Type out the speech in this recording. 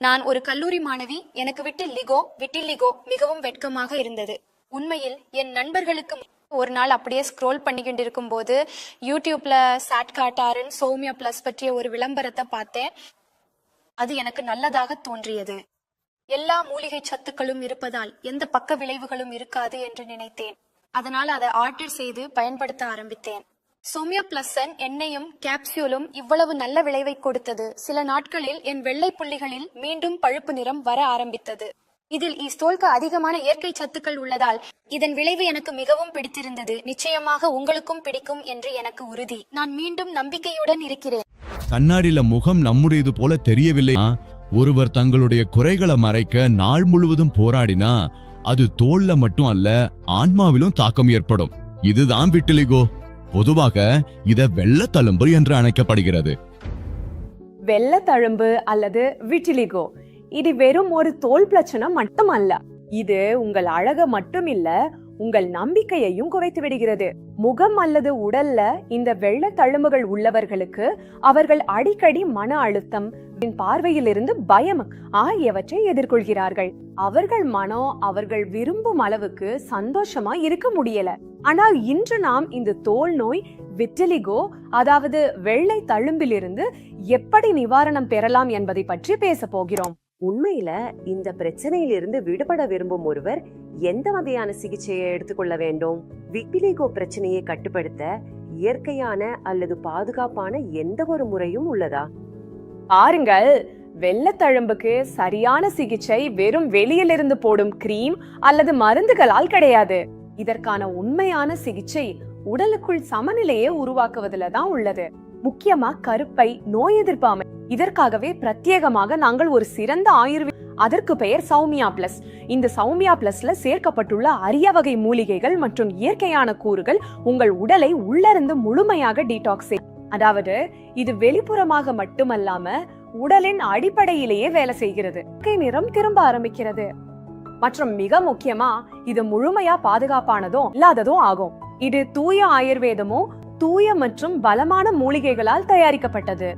நான் ஒரு கல்லூரி மாணவி. எனக்கு விட்டில்லிகோ மிகவும் வெட்கமாக இருந்தது. உண்மையில் என் நண்பர்களுக்கு ஒரு நாள் அப்படியே ஸ்க்ரோல் பண்ணிக்கிட்டு இருக்கும் போது யூடியூப்ல சாட்காட்டாரன் சௌமியா பிளஸ் பற்றிய ஒரு விளம்பரத்தை பார்த்தேன். அது எனக்கு நல்லதாக தோன்றியது. எல்லா மூலிகை சத்துக்களும் இருப்பதால் எந்த பக்க விளைவுகளும் இருக்காது என்று நினைத்தேன். அதனால் அதை ஆர்டர் செய்து பயன்படுத்த ஆரம்பித்தேன். சௌமியா பிளஸன் எண்ணெயும் கேப்சியூலும் இவ்வளவு நல்ல விளைவை கொடுத்தது. சில நாட்களில் என் வெள்ளை புள்ளிகளில் மீண்டும் பழுப்பு நிறம் வர ஆரம்பித்தது. இதில் ஈஸ்டோலுக்கு அதிகமான இயற்கை சத்துக்கள் உள்ளதால் இதன் விளைவு எனக்கு மிகவும் பிடித்திருந்தது. நிச்சயமாக உங்களுக்கும் பிடிக்கும் என்று எனக்கு உறுதி. நான் மீண்டும் நம்பிக்கையுடன் இருக்கிறேன். கண்ணாடியில முகம் நம்முடையது போல தெரியவில்லை. ஒருவர் தங்களுடைய குறைகளை மறைக்க நாள் முழுவதும் போராடினா அது தோல்ல மட்டும் அல்ல, ஆன்மாவிலும் தாக்கம் ஏற்படும். இதுதான் விட்டிலிகோ. பொதுவாக இத வெள்ளத்தழும்பு என்று அழைக்கப்படுகிறது. வெள்ளத்தழும்பு அல்லது விட்டிலிகோ இது வெறும் ஒரு தோல் பிரச்சனை மட்டும் அல்ல. இது உங்கள் அழக மட்டும் இல்ல, உங்கள் நம்பிக்கையையும் குறைத்து விடுகிறது. முகம் அல்லது உடல்ல இந்த வெள்ள தழும்புகள் உள்ளவர்களுக்கு அவர்கள் அடிக்கடி மன அழுத்தம், பார்வையில் இருந்து பயம் ஆகியவற்றை எதிர்கொள்கிறார்கள். அவர்கள் மனம் அவர்கள் விரும்பும் அளவுக்கு சந்தோஷமா இருக்க முடியல. ஆனால் இன்று நாம் இந்த தோல் நோய் விட்டிலிகோ அதாவது வெள்ளை தழும்பிலிருந்து எப்படி நிவாரணம் பெறலாம் என்பதை பற்றி பேச போகிறோம். உண்மையில இந்த பிரச்சனையிலிருந்து விடுபட விரும்பும் ஒருவர் எந்த வகையான சிகிச்சையை எடுத்துக்கொள்ள வேண்டும்? விட்டிலிகோ பிரச்சனையை கட்டுப்படுத்த இயற்கையான அல்லது பாதுகாப்பான எந்த ஒரு முறையும் உள்ளதா? பாருங்கள், வெள்ளத்தழும்புக்கு சரியான சிகிச்சை வெறும் வெளியிலிருந்து போடும் கிரீம் அல்லது மருந்துகளால் கிடையாது. இதற்கான உண்மையான சிகிச்சை உடலுக்குள் சமநிலையை உருவாக்குவதில் தான் உள்ளது. முக்கியமா கருப்பை, நோய் எதிர்ப்பு அமைப்பு. இதற்காகவே பிரத்யேகமாக நாங்கள் ஒரு சிறந்த ஆயுர்வேத, அதற்கு பெயர் சௌமியா பிளஸ். இந்த சௌமியா பிளஸ்ல சேர்க்கப்பட்டுள்ள அரிய வகை மூலிகைகள் மற்றும் இயற்கையான கூறுகள் உங்கள் உடலை உள்ளிருந்து முழுமையாக டீடாக்ஸ், அதாவது இது வெளிப்புறமாக மட்டுமல்லாம உடலின் அடிப்படையிலேயே வேலை செய்கிறது. நிறம் திரும்ப ஆரம்பிக்கிறது. மற்றும் மிக முக்கியமா இது முழுமையா பாதுகாப்பானதும் இல்லாததும் ஆகும். இது தூய ஆயுர்வேதமோ தூய மற்றும் பலமான மூலிகைகளால் தயாரிக்கப்பட்டது.